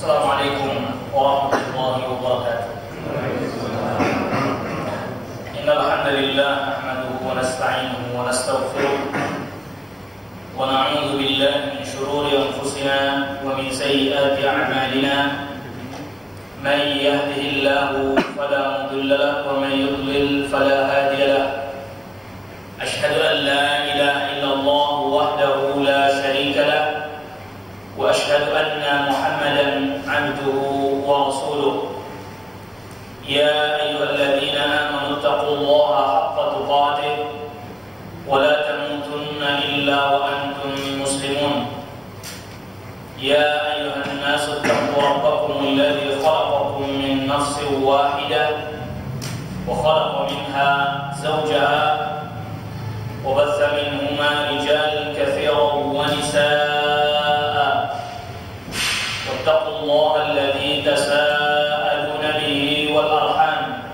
Assalamualaikum warahmatullahi wabarakatuh. Innal hamdalillah nahmaduhu wa nasta'inuhu wa nastaghfiruh wa na'udzu billahi min shururi anfusina wa min sayyiati a'malina. Man yahdihillahu fala mudilla lahu wa man yudlil fala hadiya lahu. Ashhadu an la ilaha illallah wahdahu la sharika lahu wa ashhadu anna Muhammadan 'abduhu wa rasuluh. Ya ayyuhalladzina amanu taqullaha haqqa tuqatih wa la tamutunna illa wa antum muslimun. Ya ayyuhan nasu taqu rabbakum alladzi khalaqakum min nafsin wahidah wa khalaqa minha zawjaha wa batha minhuma rijalan katsiran wa nisaa'a wattaqullaha alladzi tasaaluna bihi wal arham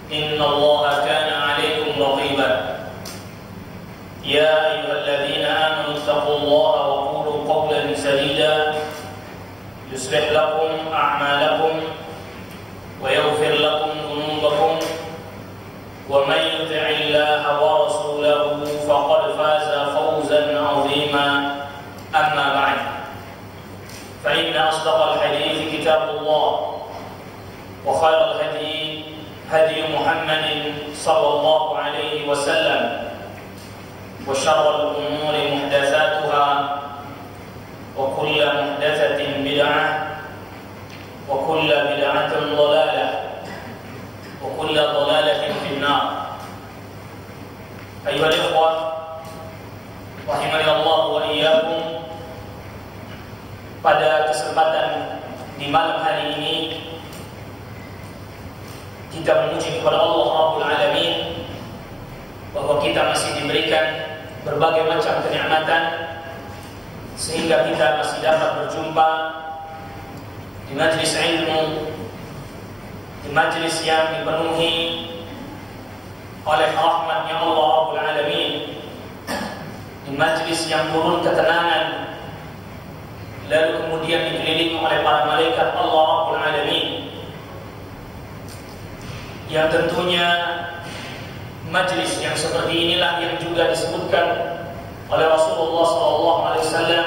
innallaha kana 'alaykum raqiba. Ya ayyuhalladzina amanu taqullaha wa qulu qawlan sadida yuslih lakum a'malakum wa yaghfir lakum dhunubakum wa man yuti'illaha wa rasulahu faqad faza fawzan 'azima. Amma ba'd, fa inna asdaqal hadithi kitabullah wa khairal hadi hadi Muhammadin sallallahu alaihi wasallam wa syarrul umuri muhdatsatuha wa kullu muhdatsatin bid'ah wa kullu bid'atin dhalalah wa kullu dhalalatin fin-nar. Ayyuhal ikhwah rahimani Allah wa iyyakum, pada kesempatan di malam hari ini kita memuji kepada Allah Rabbul Alamin bahwa kita masih diberikan berbagai macam kenikmatan sehingga kita masih dapat berjumpa di majlis ilmu, di majlis yang dipenuhi oleh rahmatnya Allah Rabbul Alamin, di majlis yang turun ketenangan, lalu kemudian dikelilingi oleh para malaikat Allah Rabbul Alamin, yang tentunya majlis yang seperti inilah yang juga disebutkan oleh Rasulullah SAW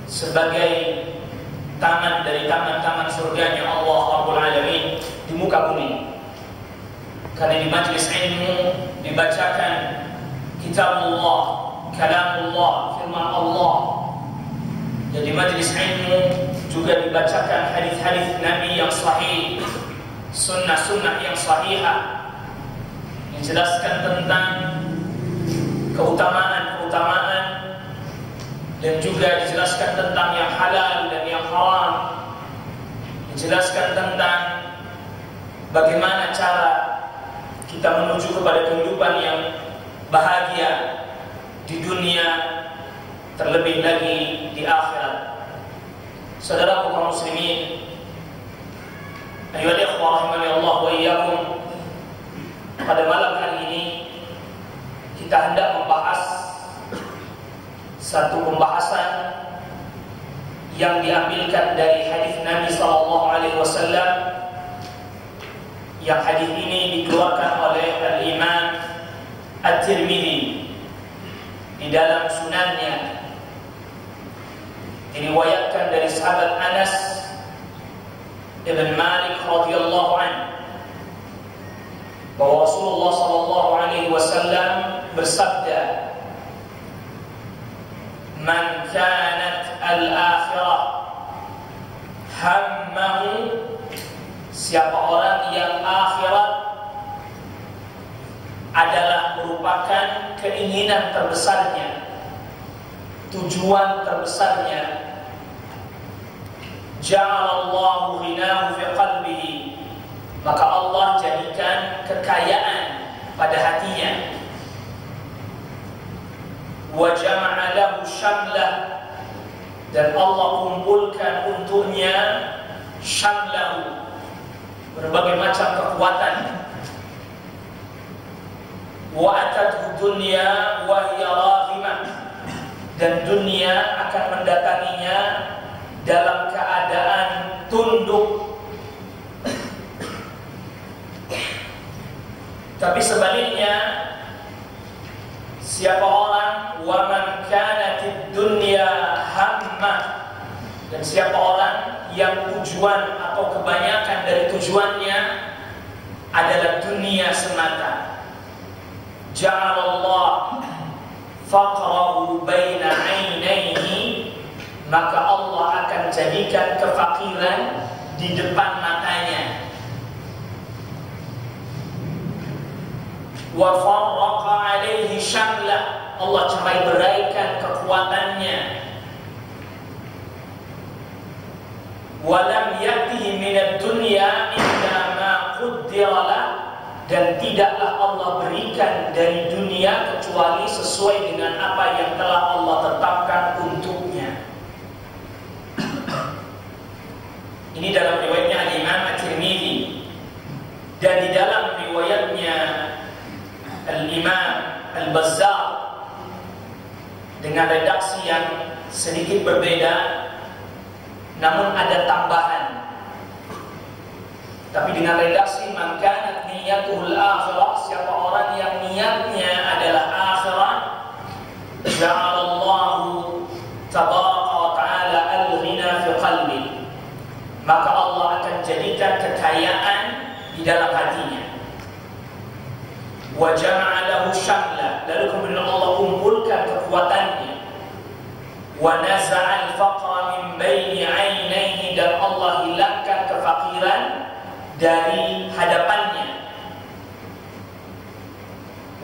sebagai tangan dari tangan-tangan surganya Allah Rabbul Alamin di muka bumi. Karena di majlis ilmu dibacakan kitabullah, kalamullah, firman Allah. Dan di majlis ilmu juga dibacakan hadis-hadis Nabi yang sahih, sunnah-sunnah yang sahihah, menjelaskan tentang keutamaan-keutamaan dan juga dijelaskan tentang yang halal dan yang haram, menjelaskan tentang bagaimana cara kita menuju kepada kehidupan yang bahagia di dunia, terlebih lagi di akhirat. Saudaraku kaum muslimin, ayyuhal ikhwah rahimani Allah wa iyyakum, pada malam hari ini kita hendak membahas satu pembahasan yang diambilkan dari hadis Nabi SAW, yang hadis ini dikeluarkan oleh Al-Imam At-Tirmidzi di dalam sunannya, diriwayatkan dari sahabat Anas ibn Malik radhiyallahu anhu bahwa Rasulullah SAW bersabda, "Man kanat al-akhirah hammahu," siapa orang yang akhirat adalah merupakan keinginan terbesarnya, tujuan terbesarnya, ja'alallahu ghinahu fi qalbihi, maka Allah jadikan kekayaan pada hatinya, wa jama'a lahu syamlah, dan Allah kumpulkan untuknya syamlahu, berbagai macam kekuatan, wa atathu dunya wa hiya raghimah, dan dunia akan mendatanginya dalam keadaan Tapi sebaliknya, siapa orang wa man kanatid dunya hammah, dan siapa orang yang tujuan atau kebanyakan dari tujuannya adalah dunia semata, ja'alallah faqrahu baina 'ainaihi, maka Allah akan jadikan kefakiran di depan matanya. Wa farraqa 'alaihi syamlah, Allah cerai beraikan kekuatannya. Wa lam yatihi minad dunya illa ma qaddara lah, dan tidaklah Allah berikan dari dunia kecuali sesuai dengan apa yang telah Allah tetapkan untuknya. Ini dalam riwayatnya Al-Imam At-Tirmidzi, dan di dalam riwayatnya Al-Imam Al-Bazzar dengan redaksi yang sedikit berbeda, namun ada tambahan. Tapi dengan redaksi man kanat niyatul akhirah, siapa orang yang niatnya adalah akhirat, ja'alallahu tabaraka wa ta'ala al-ghina fi qalbi, maka Allah akan jadikan kekayaan di dalam hatinya. Wa jama'a lahu syamla, lalu kemudian Allah kumpulkan kekuatannya. Wa naza'a al-faqra min baini 'ainaihi, dan Allah hilangkan kefakiran dari hadapannya.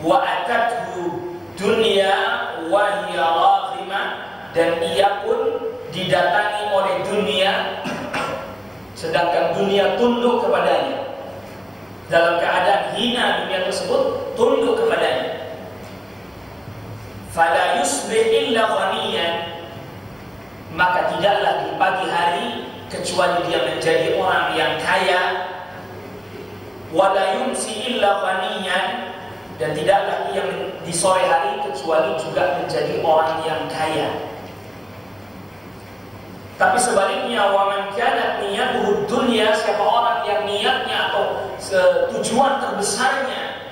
Wa atathu dunya wa hiya raghimah, dan ia pun didatangi oleh dunia sedangkan dunia tunduk kepadanya. Dalam keadaan hina dunia tersebut tunduk kepadanya. Fala yusbih illa ghaniyan, maka tidaklah di pagi hari kecuali dia menjadi orang yang kaya. Wala yumsi illa ghaniyan, dan tidaklah ia di sore hari kecuali juga menjadi orang yang kaya. Tapi sebaliknya, wa man kanat niyatuhu dunya, siapa orang yang niatnya atau tujuan terbesarnya,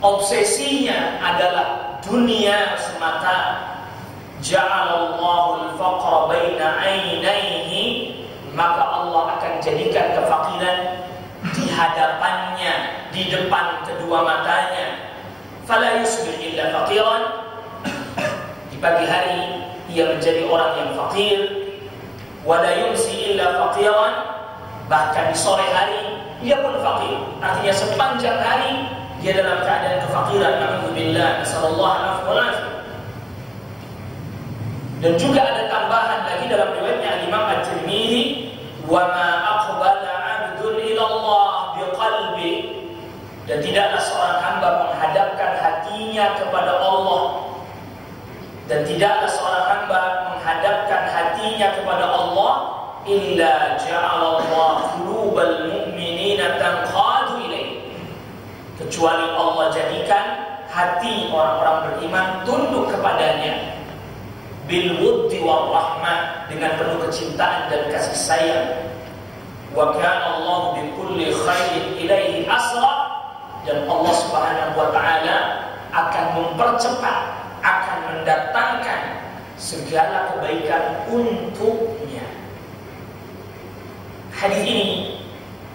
obsesinya adalah dunia semata, ja'alallahu al-faqra baina 'ainaihi, maka Allah akan jadikan kefakiran di hadapannya, di depan kedua matanya. Fala yusbih illa faqiran, di pagi hari ia menjadi orang yang fakir. Wala yumsi illa faqiran, bahkan di sore hari dia pun fakir. Artinya sepanjang hari dia dalam keadaan kefakiran. Alhamdulillah, nasallallahu alaihi wasallam. Dan juga ada tambahan lagi dalam riwayatnya Imam At-Tirmidzi, wa ma aqbala 'abdun ila Allah biqalbi, dan tidaklah seorang hamba menghadapkan hatinya kepada Allah, dan tidaklah seorang hamba menghadapkan hatinya kepada Allah, illa ja'alallahu qulubal mu'minina tanqadu ilaih, kecuali Allah jadikan hati orang-orang beriman tunduk kepadanya, bil wuddi war rahmah, dengan penuh kecintaan dan kasih sayang. Wa kana Allah bi kulli khairin ilaihi asra, dan Allah Subhanahu wa taala akan mempercepat, akan mendatangkan segala kebaikan untuknya. Hadis ini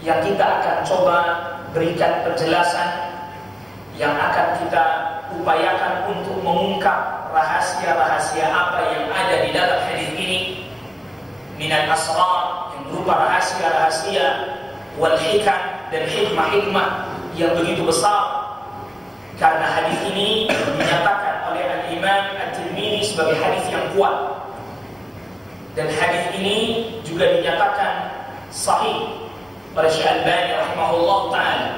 yang kita akan coba berikan penjelasan, yang akan kita upayakan untuk mengungkap rahasia-rahasia apa yang ada di dalam hadis ini, minal asrar, yang berupa rahasia-rahasia, wal hikam, dan hikmah-hikmah yang begitu besar. Karena hadis ini dinyatakan oleh Al-Imam At-Tirmidzi sebagai hadis yang kuat, dan hadis ini juga dinyatakan sahih oleh Syekh Al-Albani rahimahullah ta'ala.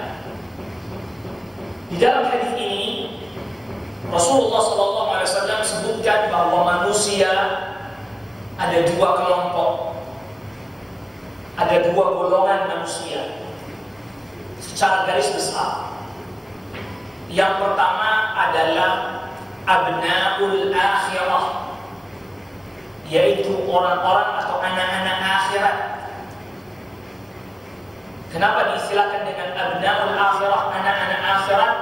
Di dalam hadis ini Rasulullah SAW sebutkan bahwa manusia ada dua kelompok, ada dua golongan manusia secara garis besar. Yang pertama adalah abnaul akhirah, yaitu orang-orang atau anak-anak akhirat. Kenapa diistilahkan dengan abnaul akhirah, anak-anak akhirat?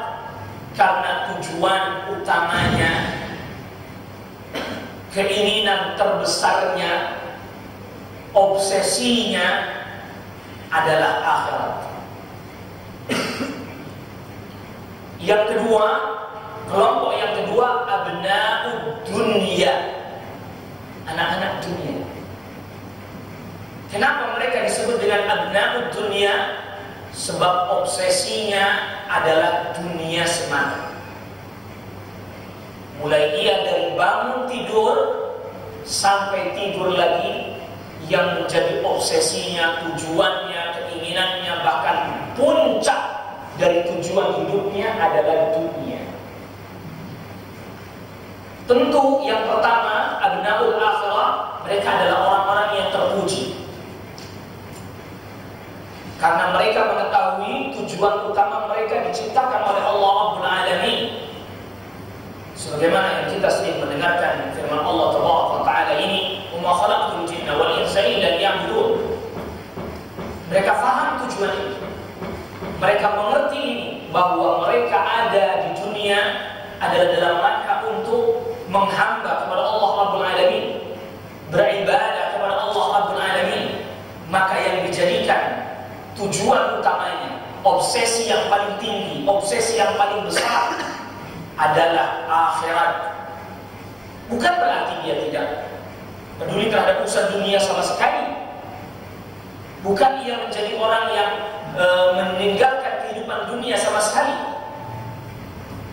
Karena tujuan utamanya, keinginan terbesarnya, obsesinya adalah akhirat. Yang kedua, kelompok yang kedua, abnaud dunia, anak-anak dunia. Kenapa mereka disebut dengan abnaud dunia? Sebab obsesinya adalah dunia semata. Mulai ia dari bangun tidur sampai tidur lagi, yang menjadi obsesinya, tujuannya, keinginannya, bahkan puncak dari tujuan hidupnya adalah dunia. Tentu yang pertama, abnaul akhirah, mereka adalah orang-orang yang terpuji, karena mereka mengetahui tujuan utama mereka diciptakan oleh Allah Rabbul Alamin. Sebagaimana yang kita sering mendengarkan firman Allah Taala ini, "Wa ma khalaqtul jinna wal insa illa liya'budun." Mereka faham tujuan itu. Mereka mengerti bahwa mereka ada di dunia adalah dalam rangka untuk menghamba kepada Allah Rabbul Alamin, beribadah kepada Allah Rabbul Alamin. Maka yang dijadikan tujuan utamanya, obsesi yang paling tinggi, obsesi yang paling besar adalah akhirat. Bukan berarti dia tidak peduli terhadap urusan dunia sama sekali. Bukan ia menjadi orang yang meninggalkan kehidupan dunia sama sekali.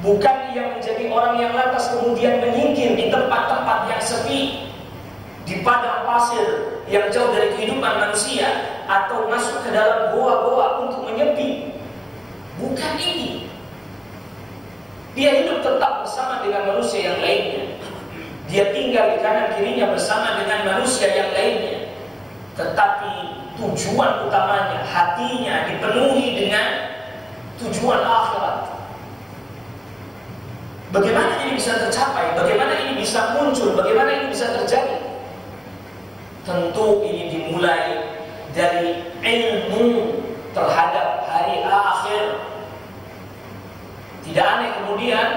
Bukan ia menjadi orang yang lantas kemudian menyingkir di tempat-tempat yang sepi, di padang pasir yang jauh dari kehidupan manusia, atau masuk ke dalam goa-goa untuk menyepi. Bukan ini. Dia hidup tetap bersama dengan manusia yang lainnya. Dia tinggal di kanan kirinya bersama dengan manusia yang lainnya. Tetapi tujuan utamanya, hatinya dipenuhi dengan tujuan akhirat. Bagaimana ini bisa tercapai? Bagaimana ini bisa muncul? Bagaimana ini bisa terjadi? Tentu ini dimulai dari ilmu terhadap hari akhir. Tidak aneh kemudian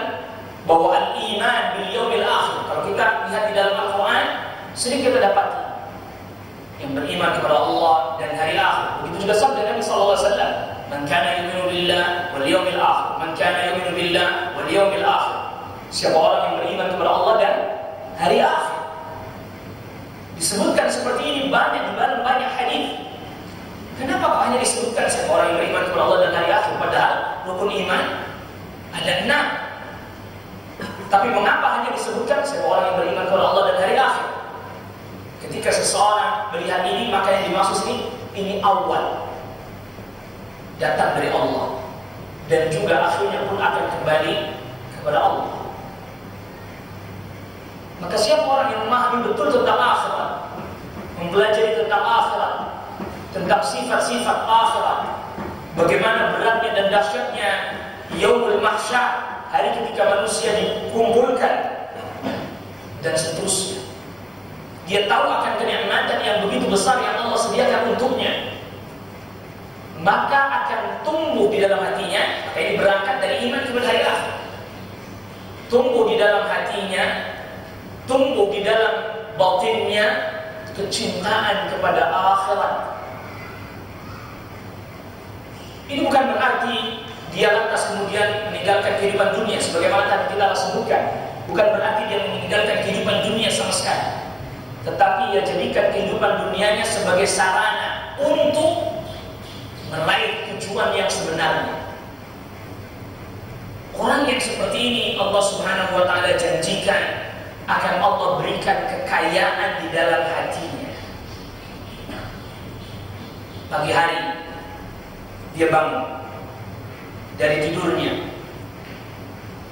bahwa al-iman bil yaumil akhir, kalau kita lihat di dalam Al-Quran, sedikit kita dapati yang beriman kepada Allah dan hari akhir. Begitu juga sabda Nabi SAW, "Man kana yu'minu billah wal yaumil akhir, man kana yu'minu billah wal yaumil akhir." Siapa orang yang beriman kepada Allah dan hari akhir. Disebutkan seperti ini banyak di dalam banyak hadis. Kenapa kok hanya disebutkan siapa orang yang beriman kepada Allah dan hari akhir, padahal rukun iman ada 6. Tapi mengapa hanya disebutkan siapa orang yang beriman kepada Allah dan hari akhir? Ketika seseorang melihat ini, maka yang dimaksud ini awal, datang dari Allah, dan juga akhirnya pun akan kembali kepada Allah. Maka siapa orang yang memahami betul tentang akhirat, mempelajari tentang akhirat, tentang sifat-sifat akhirat, bagaimana beratnya dan dahsyatnya yaumul mahsyar, hari ketika manusia dikumpulkan, dan seterusnya. Dia tahu akan kenikmatan yang begitu besar yang Allah sediakan untuknya, maka akan tumbuh di dalam hatinya. Maka ini berangkat dari iman kepada hari akhir. Tumbuh di dalam hatinya, tumbuh di dalam batinnya kecintaan kepada akhirat. Ini bukan berarti dia lantas kemudian meninggalkan kehidupan dunia sebagaimana tadi kita sebutkan. Bukan berarti dia meninggalkan kehidupan dunia sama sekali. Tetapi ia jadikan kehidupan dunianya sebagai sarana untuk meraih tujuan yang sebenarnya. Orang yang seperti ini Allah Subhanahu wa taala janjikan akan Allah berikan kekayaan di dalam hatinya. Pagi hari dia bangun dari tidurnya,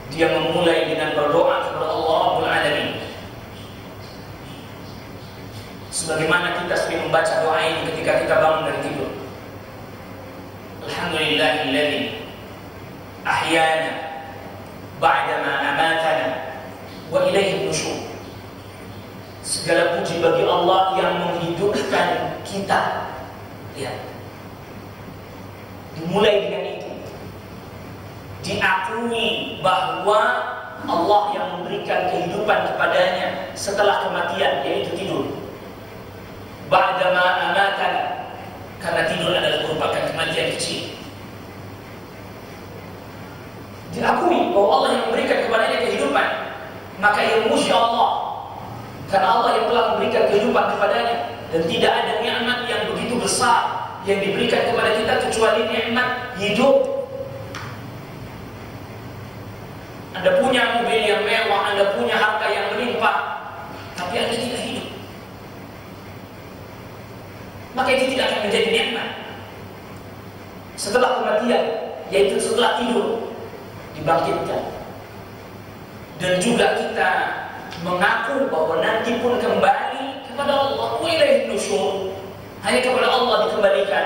dia memulai dengan berdoa kepada Allah Rabbul Alamin. Sebagaimana kita sering membaca doa ini ketika kita bangun dari tidur. Alhamdulillahilladzi ahyana ba'dama amatana wa ilaihi nusyur. Segala puji bagi Allah yang menghidupkan kita. Lihat. Dimulai dengan itu. Diakui bahwa Allah yang memberikan kehidupan kepadanya setelah kematian, yaitu tidur. Ba'dama amatana, karena tidur adalah merupakan kematian kecil. Diakui bahwa Allah yang memberikan kepadanya kehidupan, maka ia memuji Allah karena Allah yang telah memberikan kehidupan kepadanya, dan tidak ada nikmat yang begitu besar yang diberikan kepada kita kecuali nikmat hidup. Anda punya mobil yang mewah, Anda punya harta yang melimpah, tapi Anda tidak hidup, maka itu tidak akan menjadi nikmat. Setelah kematian, yaitu setelah tidur, dibangkitkan. Dan juga kita mengaku bahwa nanti pun kembali kepada Allah. Wa ilaihin nusyur. Hanya kepada Allah dikembalikan.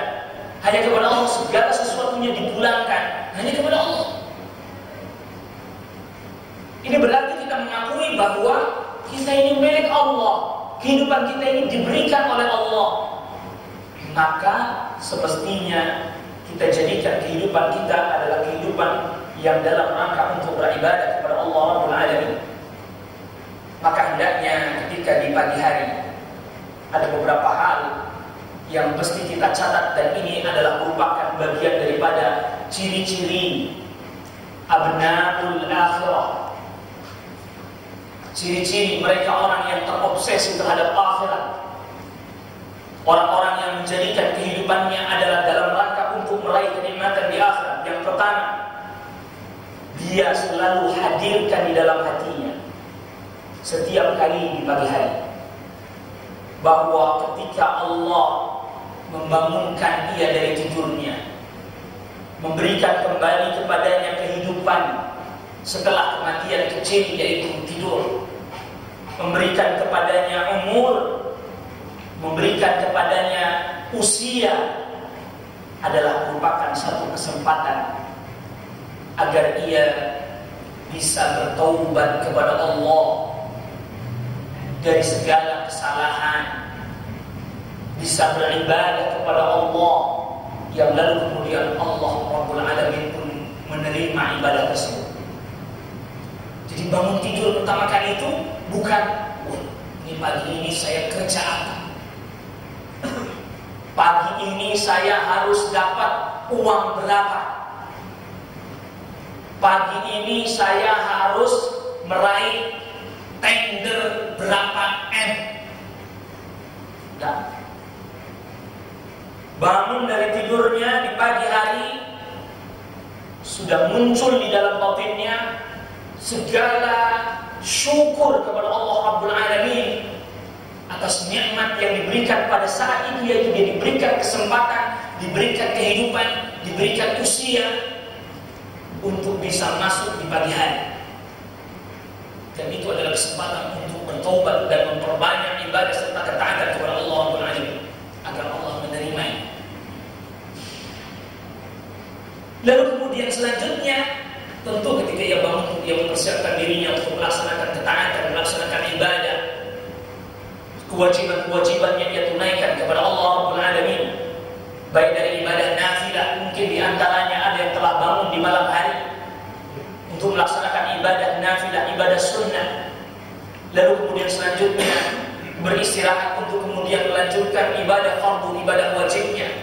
Hanya kepada Allah segala sesuatunya dipulangkan. Hanya kepada Allah. Ini berarti kita mengakui bahwa kita ini milik Allah. Kehidupan kita ini diberikan oleh Allah. Maka semestinya kita jadikan kehidupan kita adalah kehidupan yang dalam rangka untuk beribadah kepada Allah Rabbul Alamin. Maka hendaknya ketika di pagi hari ada beberapa hal yang mesti kita catat, dan ini adalah merupakan bagian daripada ciri-ciri abnaul akhirah. Ciri-ciri mereka orang yang terobsesi terhadap akhirat. Orang-orang yang menjadikan kehidupannya adalah dalam rangka untuk meraih kenikmatan di akhirat. Yang pertama, dia selalu hadirkan di dalam hatinya setiap kali di pagi hari bahwa ketika Allah membangunkan dia dari tidurnya, memberikan kembali kepadanya kehidupan setelah kematian kecil, yaitu tidur, memberikan kepadanya umur, memberikan kepadanya usia, adalah merupakan satu kesempatan agar ia bisa bertaubat kepada Allah dari segala kesalahan, bisa beribadah kepada Allah, yang lalu kemudian Allah Rabbul Alamin pun menerima ibadah tersebut. Jadi bangun tidur pertama kali itu bukan, ini pagi ini saya kerja apa, pagi ini saya harus dapat uang berapa, pagi ini saya harus meraih tender berapa M. Enggak. Bangun dari tidurnya di pagi hari, sudah muncul di dalam batinnya segala syukur kepada Allah Rabbul Alamin atas nikmat yang diberikan pada saat itu, yaitu dia diberikan kesempatan, diberikan kehidupan, diberikan usia untuk bisa masuk di pagi hari. Dan itu adalah kesempatan untuk bertobat dan memperbanyak ibadah serta ketaatan kepada Allah Rabbul Alamin agar Allah menerimanya. Lalu kemudian selanjutnya, tentu ketika ia bangun, dia mempersiapkan dirinya untuk melaksanakan ketaatan, melaksanakan ibadah, kewajiban-kewajiban yang dia tunaikan kepada Allah Rabbul Alamin, baik dari ibadah nafilah, mungkin diantaranya ada yang telah bangun di malam hari untuk melaksanakan ibadah nafilah, ibadah sunnah. Lalu kemudian selanjutnya beristirahat untuk kemudian melanjutkan ibadah fardu, ibadah wajibnya.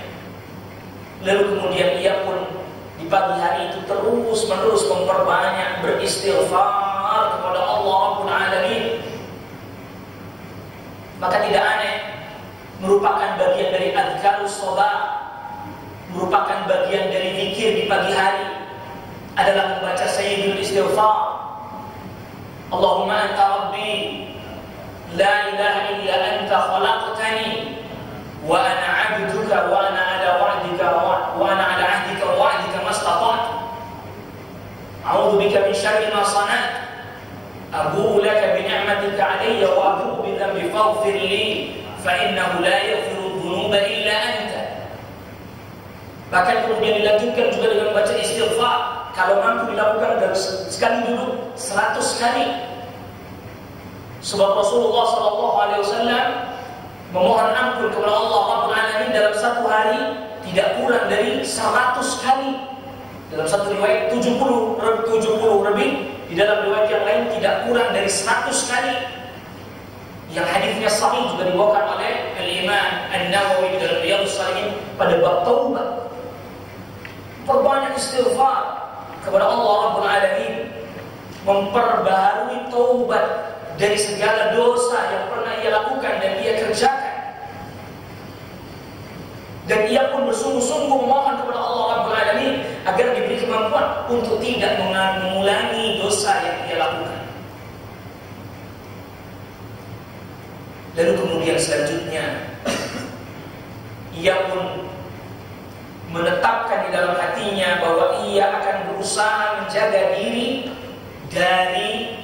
Lalu kemudian ia pun di pagi hari itu terus menerus memperbanyak beristighfar kepada Allah Rabbul Alamin. Maka tidak aneh, merupakan bagian dari adzkarus sabah, merupakan bagian dari zikir di pagi hari adalah membaca sayyidul istighfar. Allahumma anta rabbi la ilaha illa anta khalaqtani wa ana 'abduka wa ana ala wa'dika wa ana ala 'ahdika wa wa'dika mastata'tu. A'udzu bika min syarri ma sana'tu. Abu'u laka bi ni'matika 'alayya wa abu'u bi dhanbi faghfir li fa innahu la yaghfiru dhunuba illa anta. Bahkan kemudian dilanjutkan juga dengan membaca istighfar. Kalau mampu dilakukan dari sekali dulu 100 kali. Sebab Rasulullah SAW memohon ampun kepada Allah Rabbul Alamin dalam satu hari tidak kurang dari 100 kali. Dalam satu riwayat 70 lebih, di dalam riwayat yang lain tidak kurang dari 100 kali. Yang hadisnya sahih juga dibawakan oleh Al-Imam An-Nawawi dalam Riyadhus Shalihin pada bab taubat. Perbanyak istighfar kepada Allah Rabbul Alamin, memperbaharui taubat dari segala dosa yang pernah ia lakukan dan ia kerjakan. Dan ia pun bersungguh-sungguh memohon kepada Allah Rabbul Alamin agar diberi kemampuan untuk tidak mengulangi dosa yang ia lakukan. Lalu kemudian selanjutnya ia pun menetapkan di dalam hatinya bahwa ia akan berusaha menjaga diri dari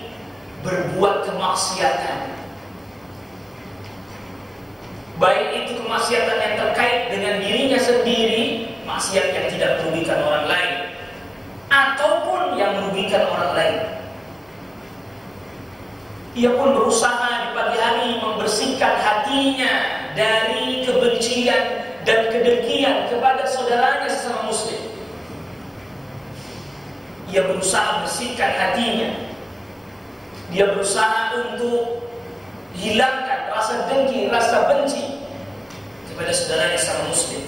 berbuat kemaksiatan. Baik itu kemaksiatan yang terkait dengan dirinya sendiri, maksiat yang tidak merugikan orang lain, ataupun yang merugikan orang lain. Ia pun berusaha di pagi hari membersihkan hatinya dari kebencian dan kedengkian kepada saudaranya sesama muslim. Ia berusaha bersihkan hatinya. Dia berusaha untuk hilangkan rasa dengki, rasa benci kepada saudaranya sesama muslim.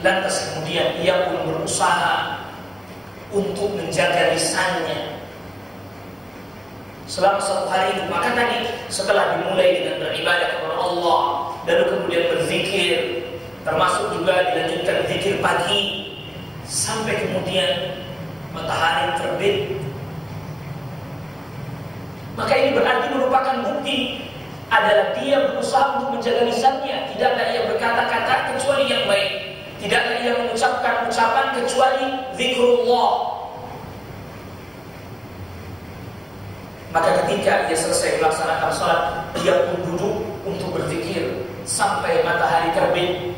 Lantas kemudian ia pun berusaha untuk menjaga lisannya selama satu hari itu. Maka tadi setelah dimulai dengan beribadah kepada Allah, lalu kemudian berzikir, termasuk juga dilanjutkan zikir pagi sampai kemudian matahari terbit. Maka ini berarti merupakan bukti adalah dia berusaha untuk menjaga lisannya. Tidaklah ia berkata-kata kecuali yang baik, tidaklah ia mengucapkan ucapan kecuali zikrullah. Maka ketika ia selesai melaksanakan salat, dia pun duduk untuk berzikir sampai matahari terbit.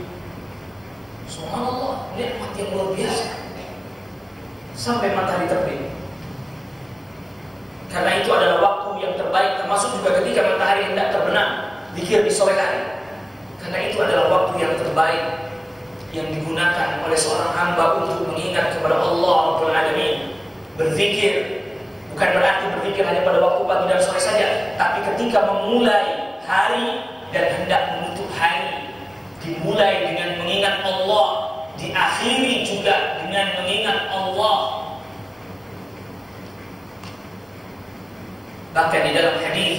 Subhanallah, nikmat yang luar biasa. Sampai matahari terbit. Karena itu adalah waktu yang terbaik, termasuk juga ketika matahari hendak terbenam, zikir di sore hari. Karena itu adalah waktu yang terbaik yang digunakan oleh seorang hamba untuk mengingat kepada Allah Rabbul Alamin. Berzikir bukan berarti berzikir hanya pada waktu pagi dan sore saja, tapi ketika memulai hari dan hendak menutup hari, dimulai dengan mengingat Allah, diakhiri juga dengan mengingat Allah. Bahkan di dalam hadis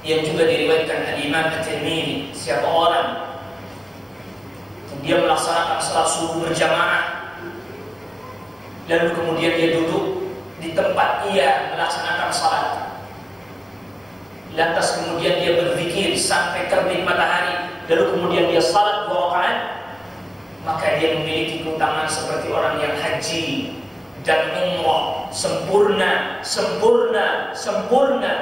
yang juga diriwayatkan Al-Imam At-Tirmidzi, siapa orang dia melaksanakan salat subuh berjamaah, lalu kemudian dia duduk di tempat ia melaksanakan salat, lantas kemudian dia berzikir sampai terbit matahari, lalu kemudian dia salat 2 rakaat, maka dia memiliki keutamaan seperti orang yang haji dan umrah sempurna, sempurna, sempurna.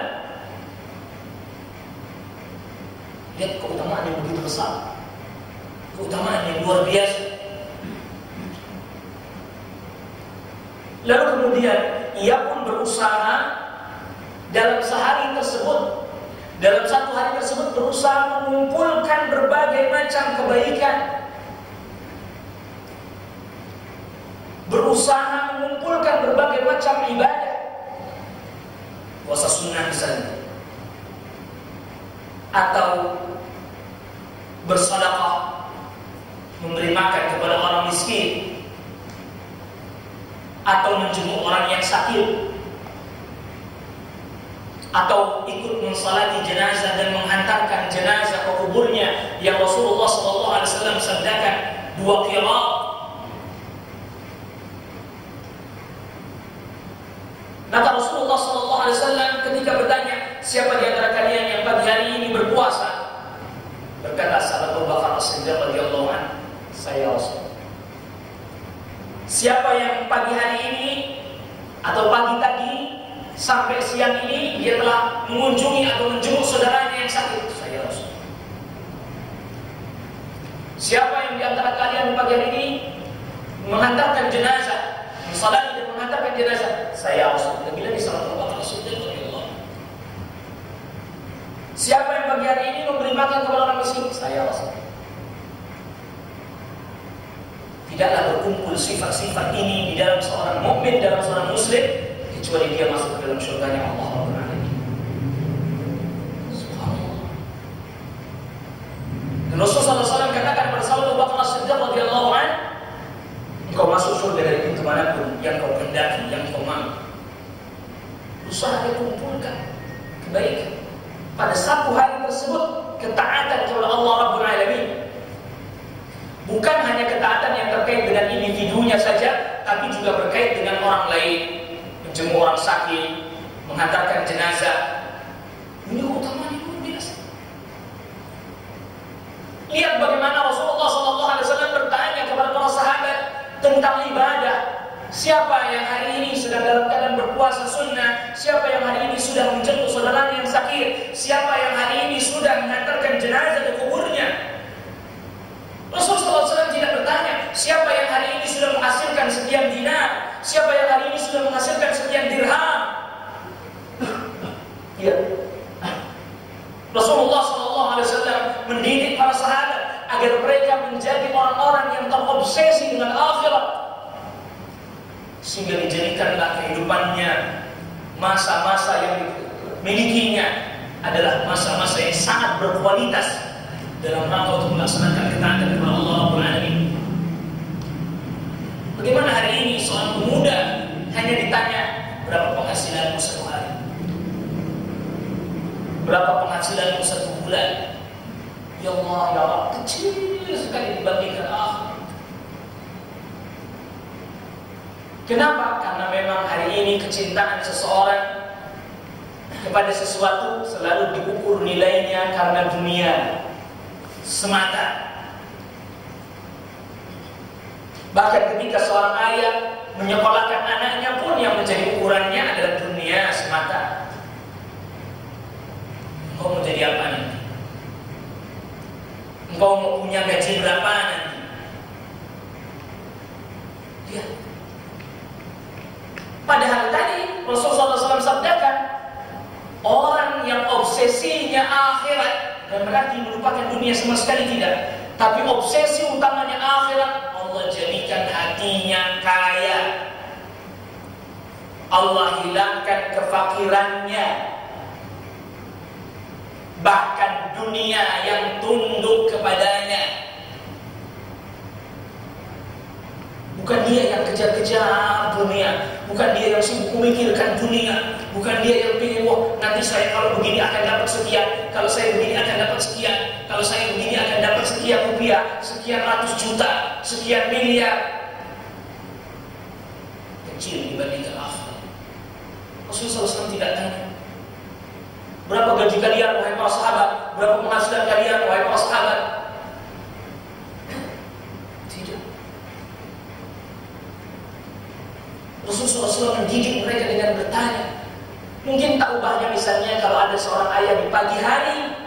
Lihat keutamaan yang begitu besar, keutamaan yang luar biasa. Lalu kemudian ia pun berusaha dalam sehari tersebut, dalam satu hari tersebut berusaha mengumpulkan berbagai macam kebaikan, berusaha mengumpulkan berbagai macam ibadah, puasa sunnah misalnya, atau bersedekah, memberi makan kepada orang miskin, atau menjenguk orang yang sakit, atau ikut mensalati jenazah dan menghantarkan jenazah ke kuburnya yang Rasulullah SAW sabdakan 2 qiraat. Maka Rasulullah SAW ketika bertanya, siapa di antara kalian yang pagi hari ini berpuasa? Berkata sahabat Abu Bakar As-Siddiq radhiyallahu anhu, saya Rasul. Siapa yang pagi hari ini atau pagi tadi sampai siang ini dia telah mengunjungi atau menjenguk saudaranya yang sakit? Saya Rasul. Siapa yang di antara kalian pagi hari ini menghantarkan jenazah, mensalati dan menghantarkan jenazah? Saya Rasul. Lagi-lagi sahabat Abu Bakar As-Siddiq radhiyallahu anhu. Siapa yang pagi hari ini memberi makan kepada orang miskin? Saya, Rasul. Tidaklah berkumpul sifat-sifat ini di dalam seorang mukmin, dalam seorang muslim, kecuali dia masuk ke dalam surganya Allah Rabbul Alamin. Subhanallah. Dan Rasulullah SAW katakan pada sahabat Abu Bakar As-Siddiq radhiyallahu anhu, engkau masuk surga dari pintu manapun yang kau kehendaki, yang kau mau. Usaha dia kumpulkan kebaikan. Pada satu hari tersebut, ketaatan kepada Allah Rabbul Alamin. Bukan hanya ketaatan yang terkait dengan individunya saja, tapi juga berkait dengan orang lain, menjenguk orang sakit, menghantarkan jenazah. Ini utamanya luar biasa. Lihat bagaimana Rasulullah SAW bertanya kepada para sahabat tentang ibadah. Siapa yang hari ini sedang dalam keadaan berpuasa sunnah? Siapa yang hari ini sudah menjenguk saudaranya yang sakit? Siapa yang hari ini sudah menghantarkan jenazah ke kuburnya? Rasulullah SAW tidak bertanya, siapa yang hari ini sudah menghasilkan sekian dinar? Siapa yang hari ini sudah menghasilkan sekian dirham? Ya. Rasulullah SAW mendidik para sahabat agar mereka menjadi orang-orang yang terobsesi dengan akhirat, sehingga dijadikanlah kehidupannya, masa-masa yang dimilikinya adalah masa-masa yang sangat berkualitas dalam rangka untuk melaksanakan ketaatan kepada Allah Rabbul Alamin. Bagaimana hari ini seorang pemuda hanya ditanya berapa penghasilanmu satu hari, berapa penghasilanmu satu bulan? Ya Allah, ya Allah, kecil sekali dibandingkan akhirat. Kenapa? Karena memang hari ini kecintaan seseorang kepada sesuatu selalu diukur nilainya karena dunia semata. Bahkan ketika seorang ayah menyekolahkan anaknya pun yang menjadi ukurannya adalah dunia semata. Engkau mau jadi apa nanti? Engkau mau punya gaji berapa nanti? Ya. Padahal tadi Rasulullah SAW sabdakan, orang yang obsesinya akhirat, dan berarti melupakan dunia sama sekali tidak, tapi obsesi utamanya akhirat, Allah jadikan hatinya kaya. Allah hilangkan kefakirannya. Bahkan dunia yang tunduk kepadanya. Bukan dia yang kejar-kejar dunia, bukan dia yang sibuk memikirkan dunia, bukan dia yang pikir, wah nanti saya kalau begini akan dapat sekian, kalau saya begini akan dapat sekian, kalau saya begini akan dapat sekian rupiah, sekian ratus juta, sekian miliar. Kecil dibandingkan akhirat. Rasulullah SAW tidak tanya, berapa gaji kalian wahai para sahabat, berapa penghasilan kalian wahai para sahabat. Rasulullah SAW mendidik mereka dengan bertanya. Mungkin tak ubahnya misalnya kalau ada seorang ayah di pagi hari,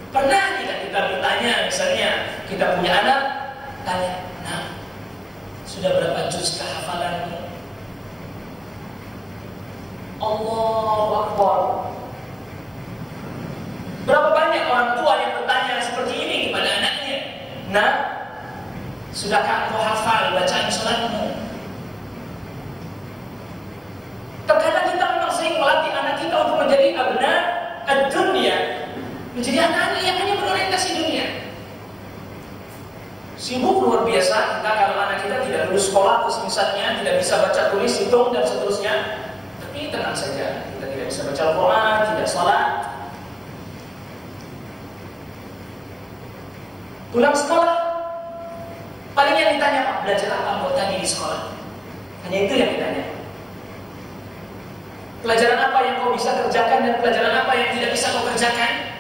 pernah tidak kita bertanya, misalnya kita punya anak, tanya, nah sudah berapa juz kehafalanmu? Allahu Akbar. Berapa banyak orang tua yang bertanya seperti ini kepada anaknya? Nah, sudahkah engkau hafal bacaan salatmu? Terkadang kita memang sering melatih anak kita untuk menjadi abna ad-dunya, menjadi anak-anak yang hanya berorientasi dunia. Sibuk luar biasa kita kalau anak kita tidak lulus sekolah, terus misalnya tidak bisa baca, tulis, hitung dan seterusnya. Tapi tenang saja, kita tidak bisa baca Al-Quran, tidak sholat. Pulang sekolah, paling yang ditanya, Pak, belajar apa buat tadi di sekolah? Hanya itu yang ditanya. Pelajaran apa yang kau bisa kerjakan dan pelajaran apa yang tidak bisa kau kerjakan?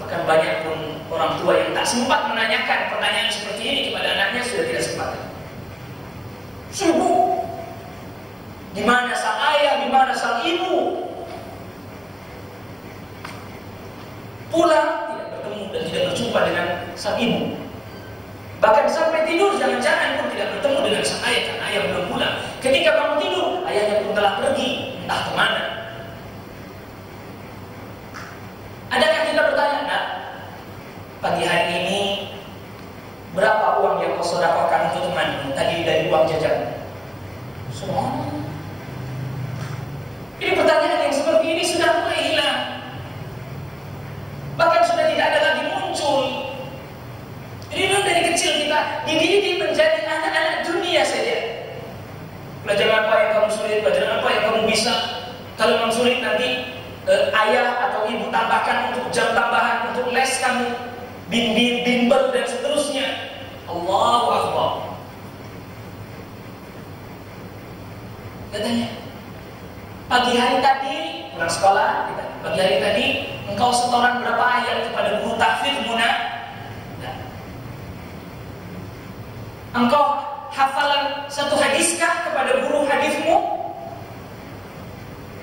Bahkan banyak pun orang tua yang tak sempat menanyakan pertanyaan seperti ini kepada anaknya, sudah tidak sempat. Sibuk. Di mana sang ayah, di mana sang ibu? Pulang tidak bertemu dan tidak berjumpa dengan sang ibu. Bahkan sampai tidur jangan-jangan pun tidak bertemu dengan sang ayah karena ayah belum pulang. Ketika bangun tidur, ayahnya pun telah pergi entah kemana. pagi hari ini berapa uang yang kau sedekahkan untuk temanmu tadi dari uang jajan? Subhanallah. Ini pertanyaan yang seperti ini sudah mulai hilang. Bahkan sudah tidak ada lagi muncul. Jadi dulu dari kecil kita dididik menjadi anak-anak dunia saja. Pelajaran apa yang kamu sulit, pelajaran apa yang kamu bisa. Kalau kamu sulit nanti ayah atau ibu tambahkan untuk jam tambahan untuk les kamu, bimbel dan seterusnya. Allahu Akbar. Katanya, pagi hari tadi pulang sekolah, pagi hari tadi engkau setoran berapa ayat kepada guru tahfidz Muna? Engkau hafalan satu hadiskah kepada guru hadismu?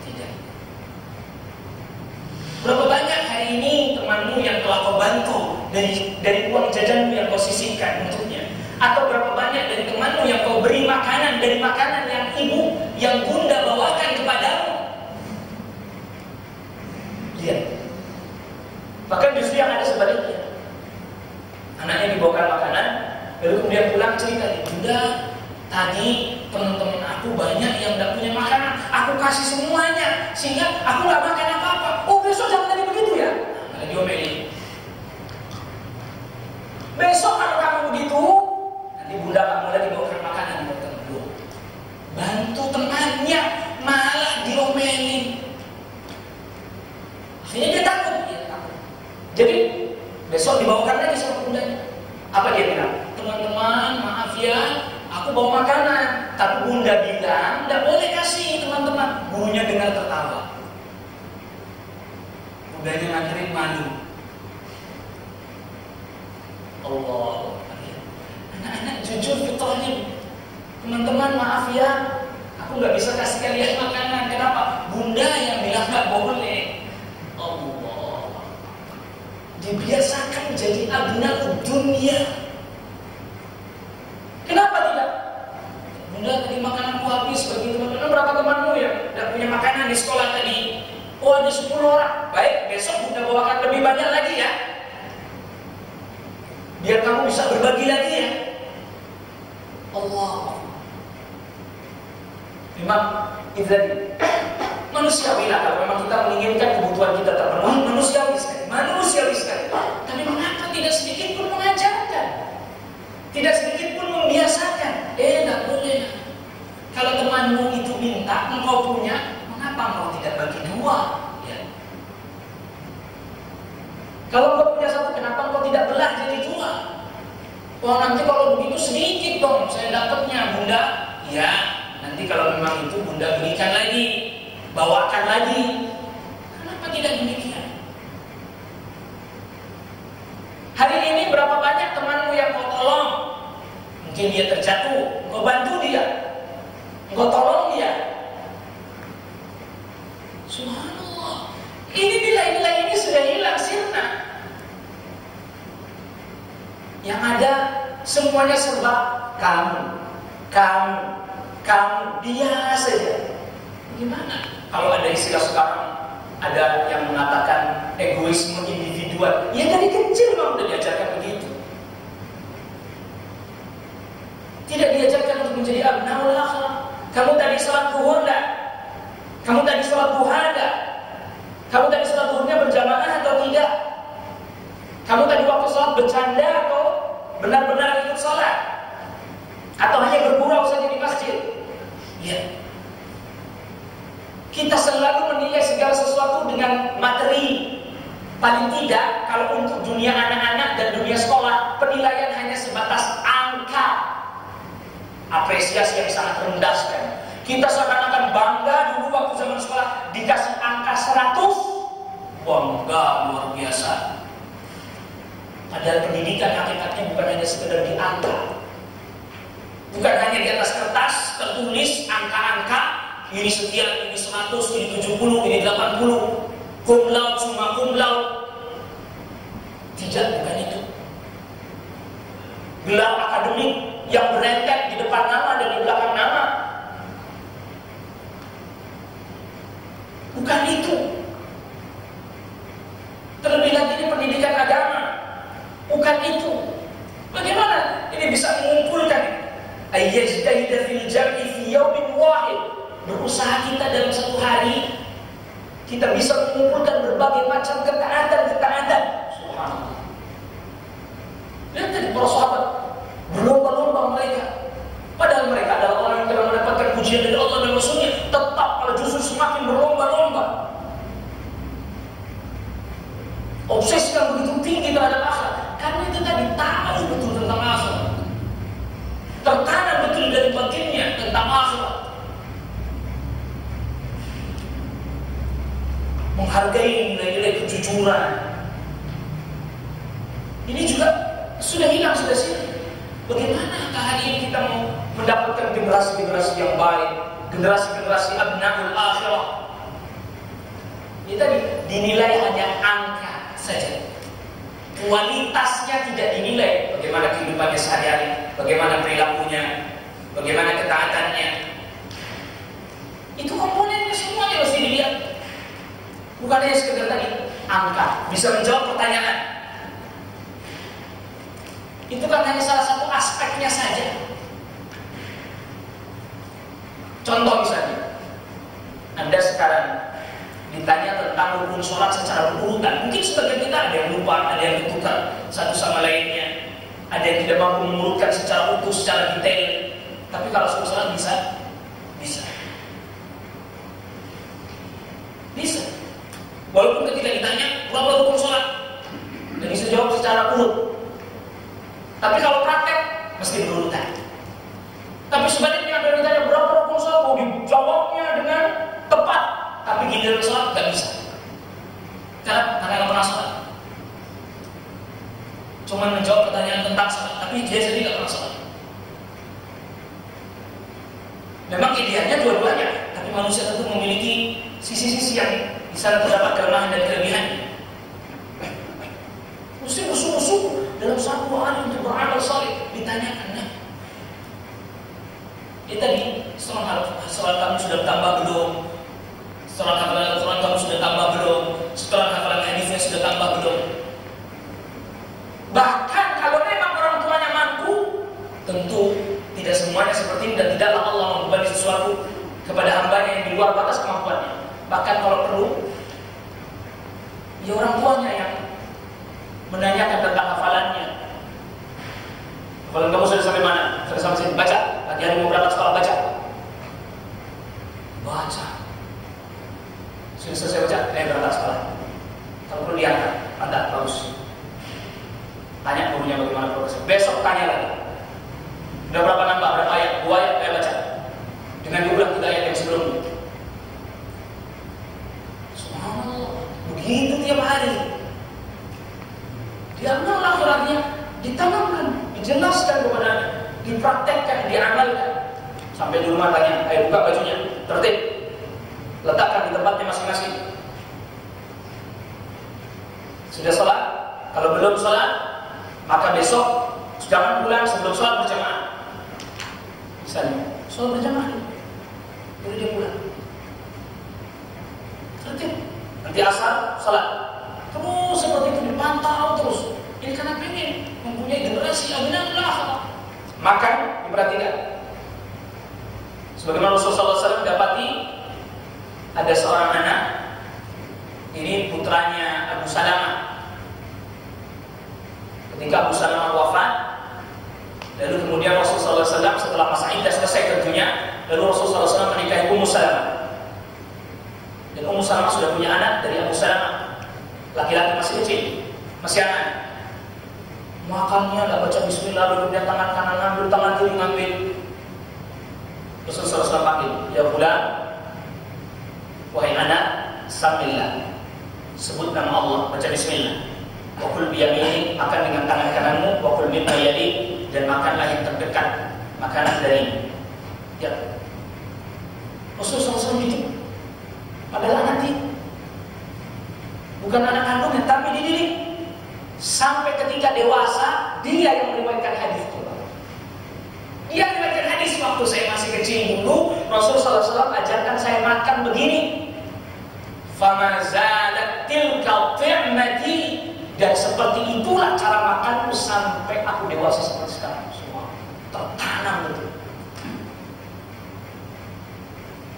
Tidak. Berapa banyak hari ini temanmu yang telah kau bantu dari uang jajanmu yang kau sisihkan untuknya? Atau berapa banyak dari temanmu yang kau beri makanan dari makanan yang ibu, yang bunda bawakan kepadamu? Lihat. Bahkan justru yang ada sebaliknya. Anaknya dibawakan makanan, lalu kemudian pulang cerita, bunda, tadi teman-teman aku banyak yang tidak punya makanan, aku kasih semuanya, sehingga aku nggak makan apa-apa. Oh, besok jangan lagi begitu ya? Nah, diomelin. Besok kalau kamu begitu, nanti bunda kamu lagi bawakan makanan buat kamu. Bantu temannya, malah diomelin. Akhirnya dia takut. Jadi besok dibawakan lagi sama bundanya. Apa dia bilang? Teman-teman, maaf ya, aku bawa makanan, tapi bunda bilang tidak boleh kasih teman-teman. Gurunya dengar tertawa. Bundanya nganterin malu. Allah. Anak-anak jujur fitrahnya. Teman-teman, maaf ya, aku nggak bisa kasih kalian makanan. Kenapa? Bunda yang bilang nggak boleh. Allah. Dibiasakan jadi abna'ud dunia. Kenapa tidak? Bunda, tadi makananku habis bagi teman-teman. Berapa temanmu yang tidak punya makanan di sekolah tadi? Oh, ada 10 orang. Baik, besok bunda bawakan lebih banyak lagi ya. Biar kamu bisa berbagi lagi ya. Allah. Memang itu tadi. Manusiawi lah, kalau memang kita menginginkan kebutuhan kita terpenuhi, manusiawi sekali. Tapi mengapa tidak sedikit pun mengajarkan? Tidak sedikit pun membiasakan. Tidak boleh. Kalau temanmu itu minta, engkau punya, mengapa engkau tidak bagi dua? Ya. Kalau engkau punya satu, kenapa engkau tidak belah jadi dua? Oh, nanti kalau begitu sedikit dong saya dapatnya, bunda. Ya, nanti kalau memang itu bunda berikan lagi, bawakan lagi. Kenapa tidak demikian? Hari ini berapa banyak temanmu yang kau tolong? Mungkin dia terjatuh, kau bantu dia, kau tolong dia. Subhanallah. Ini nilai-nilai ini sudah hilang sirna. Yang ada semuanya serba kamu, dia saja. Gimana? Kalau ada istilah sekarang, ada yang mengatakan egoisme individual. Ya dari kecil memang sudah diajarkan begitu. Tidak diajarkan untuk menjadi abnaul akhlak. Kamu tadi sholat zuhur enggak? Kamu tadi sholat duha enggak? Kamu tadi sholat zuhurnya berjamaah atau tidak? Kamu tadi waktu sholat bercanda atau benar-benar ikut sholat? Atau hanya bergurau saja di masjid? Ya. Kita selalu menilai segala sesuatu dengan materi. Paling tidak, kalau untuk dunia anak-anak dan dunia sekolah, penilaian hanya sebatas angka. Apresiasi yang sangat rendah sekali. Kita seakan-akan bangga dulu waktu zaman sekolah dikasih angka 100. Bangga luar biasa. Padahal pendidikan hakikatnya bukan hanya sekedar di angka. Bukan hanya di atas kertas tertulis angka-angka, ini sekian, ini 100, ini 70, ini 80, cum laude, summa cum laude. Tidak, bukan itu. Gelar akademik yang berentet di depan nama dan di belakang nama. Bukan itu. Terlebih lagi ini pendidikan agama. bukan itu. Bagaimana ini bisa mengumpulkan ayyajtahida fil jam'i fi yawmin wahid? Berusaha kita dalam satu hari kita bisa mengumpulkan berbagai macam ketaatan. Subhanallah. Lihat tadi para sahabat berlomba-lomba mereka. Padahal mereka adalah orang yang telah mendapatkan pujian dari Allah dan Rasulnya, tetap malah justru semakin berlomba-lomba. Obsesi yang begitu tinggi terhadap akhirat, karena itu tadi tahu betul tentang akhirat, tertanam betul dari batinnya tentang akhirat, menghargai nilai-nilai kejujuran. Ini juga sudah hilang, sudah sini. Bagaimana hari ini kita mau mendapatkan generasi-generasi yang baik, generasi-generasi abnaul akhirah? Ini tadi dinilai hanya angka saja, kualitasnya tidak dinilai. Bagaimana kehidupannya sehari-hari, bagaimana perilakunya, bagaimana ketaatannya. Itu komponennya semuanya mesti dilihat. Bukan hanya sekedar tadi angka, bisa menjawab pertanyaan. Itu kan hanya salah satu aspeknya saja. Contoh misalnya, Anda sekarang ditanya tentang rukun sholat secara berurutan. Mungkin sebagian kita ada yang lupa, ada yang bertukar satu sama lainnya, ada yang tidak mampu mengurutkan secara utuh, secara detail. Tapi kalau sholat bisa. Walaupun ketika ditanya berapa rukun sholat, dan bisa jawab secara urut. Tapi kalau praktek mesti berurutan. Tapi sebaliknya ada ditanya berapa rukun sholat, mau dijawabnya dengan tepat, tapi giliran sholat nggak bisa. Karena nggak pernah sholat. Cuma menjawab pertanyaan tentang sholat, tapi dia sendiri nggak pernah sholat. Memang idealnya dua-duanya, tapi manusia tentu memiliki sisi-sisi yang di sana terdapat kelemahan dan kelebihannya. Mesti bersungguh-sungguh dalam satu hari untuk beramal saleh, ditanyakan. Ini tadi sholat kamu sudah bertambah belum? Sholat hafalan kamu sudah tambah belum? Sholat hafalan hadisnya sudah tambah belum? Bahkan kalau memang orang tuanya mampu, tentu tidak semuanya seperti ini, dan tidaklah Allah membebani sesuatu kepada hambanya yang di luar batas kemampuannya. Bahkan kalau perlu, ya orang tuanya yang menanyakan tentang hafalannya. Hafalan kamu sudah sampai mana? Sudah sampai sini, baca. Lagi ada mau berangkat sekolah, baca. Sudah selesai baca, berangkat sekolah. Kalau perlu diangkat, mantap, bagus. Tanya gurunya bagaimana progresnya. Besok tanya lagi. Udah berapa nambah, berapa ayat? 2 ayat, baca. Dengan diulang 3 ayat yang sebelumnya. Subhanallah, begitu tiap hari. Diamal akhiratnya, ditanamkan, dijelaskan kepada, dipraktekkan, diamalkan. Sampai di rumah tanya, ayo buka bajunya, tertib, letakkan di tempatnya masing-masing. Sudah sholat? Kalau belum sholat, maka besok jangan pulang sebelum sholat berjamaah. Misalnya, sholat berjamaah, baru dia pulang. Tertib. Nanti asar, sholat. Terus seperti itu dipantau terus. Ini karena ingin mempunyai generasi abnaul akhirah. Makan diperhatikan. Sebagaimana Rasulullah SAW dapati ada seorang anak, ini putranya Abu Salamah. Ketika Abu Salamah wafat, lalu kemudian Rasulullah SAW setelah masa iddah selesai tentunya, lalu Rasulullah SAW menikahi Ummu Salamah. Dan Ummu Salamah sudah punya anak dari Abu Salamah, laki-laki masih kecil, masih anak. Makannya nggak baca Bismillah, dulu dia tangan kanan ngambil, tangan kiri ngambil. Rasulullah SAW panggil, ya pulang, wahai anak, samillah, sebut nama Allah, baca Bismillah. Wakul biyamini, makan dengan tangan kananmu. Wakul mimma yali, dan makanlah yang terdekat makanan dari. Ya, Rasulullah SAW gitu. Padahal anak dia, bukan anak kandungnya, tapi dididik. Sampai ketika dewasa, dia yang meriwayatkan hadis itu. Dia meriwayatkan hadis waktu saya masih kecil dulu, Rasulullah SAW ajarkan saya makan begini. Fama zalat tilka ti'mati Dan seperti itulah cara makanku sampai aku dewasa seperti sekarang. Semua tertanam betul.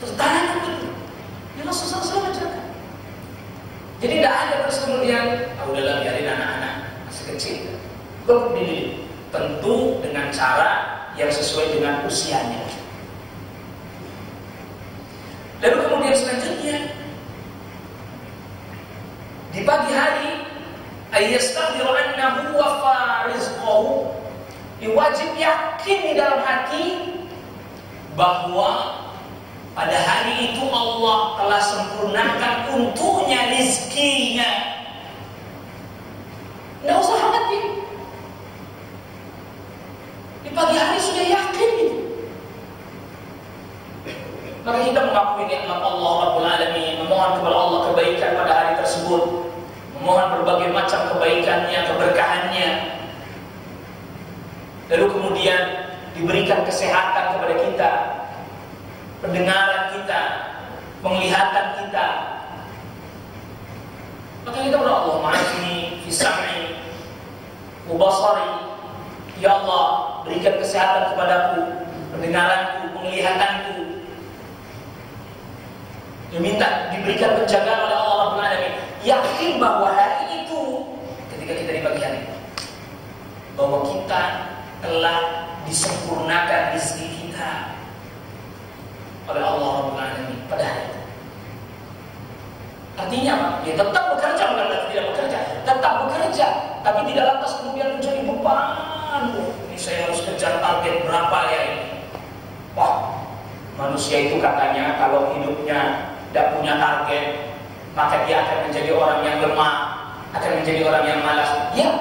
Tertanam betul. Ya Rasulullah SAW ajarkan. Jadi tidak ada terus kemudian, udahlah biarin anak-anak masih kecil. Dididik. Tentu dengan cara yang sesuai dengan usianya. Lalu kemudian selanjutnya, di pagi hari, ayyastaghfiru annahu wafa rizqahu, wajib yakin di dalam hati bahwa pada hari itu Allah telah sempurnakan untuknya rizkinya. Tidak usah khawatir. Di pagi hari sudah yakin gitu. Maka kita mengakui nikmat Allah Rabbul Alamin, memohon kepada Allah kebaikan pada hari tersebut, memohon berbagai macam kebaikannya, keberkahannya. Lalu kemudian diberikan kesehatan kepada kita, pendengaran kita, penglihatan kita. Maka kita berdoa, Allahumma afini fi sam'i wa basari. Ya Allah, berikan kesehatan kepadaku, pendengaranku, penglihatanku. Diminta diberikan penjagaan oleh Allah Rabbul Alamin. Yakin bahwa hari itu, ketika kita di pagi hari, bahwa kita telah disempurnakan rezeki kita oleh Allah Rabbul Alamin pada hari itu. Artinya apa? Ya tetap bekerja, bukan tidak bekerja, tetap bekerja, tapi tidak lantas kemudian menjadi beban. Ini saya harus kejar target berapa ya ini? Wah, manusia itu katanya kalau hidupnya tidak punya target, maka dia akan menjadi orang yang lemah, akan menjadi orang yang malas. Ya,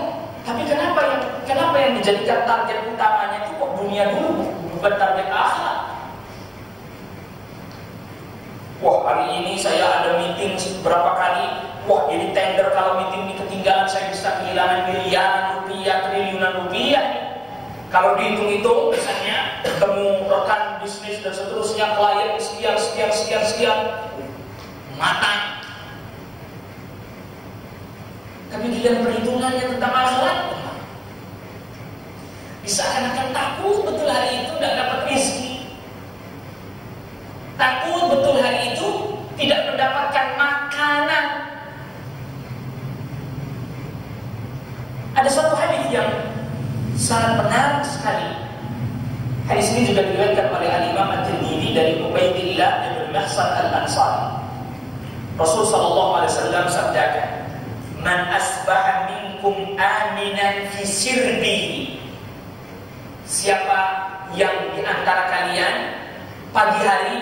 tapi kenapa yang dijadikan target utamanya itu kok dunia dulu, bukan target akhirat? Wah, hari ini saya ada meeting berapa kali. Wah, ini tender, kalau meeting ini ketinggalan saya bisa kehilangan miliaran rupiah, triliunan rupiah. Kalau dihitung-hitung, misalnya ketemu rekan bisnis dan seterusnya, klien sekian, matang. Tapi dilihat perhitungannya tentang akhirat, bisa akan takut betul hari itu tidak dapat rezeki. Takut betul hari itu tidak mendapatkan makanan. Ada satu hadis yang sangat menarik sekali. Hadis ini juga diriwayatkan oleh Al-Imam At-Tirmidzi dari Ubaidillah bin Mahsan Al-Ansari. Rasul sallallahu alaihi wasallam sabdakan, "Man asbaha minkum aminan fi sirbihi." Siapa yang di antara kalian pagi hari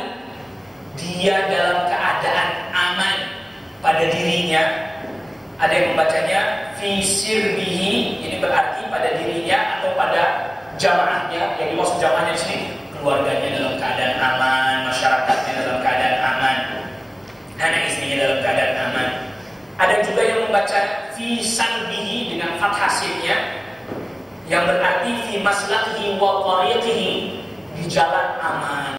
dia dalam keadaan aman pada dirinya. Ada yang membacanya fi sirbihi, ini berarti pada dirinya atau pada jamaahnya. Yang dimaksud jamaahnya di sini keluarganya dalam keadaan aman, masyarakatnya dalam keadaan aman, anak istrinya dalam keadaan aman. Ada juga yang membaca fi salbihi dengan fathah sinnya, yang berarti fi maslakihi wa tariqihi, di jalan aman.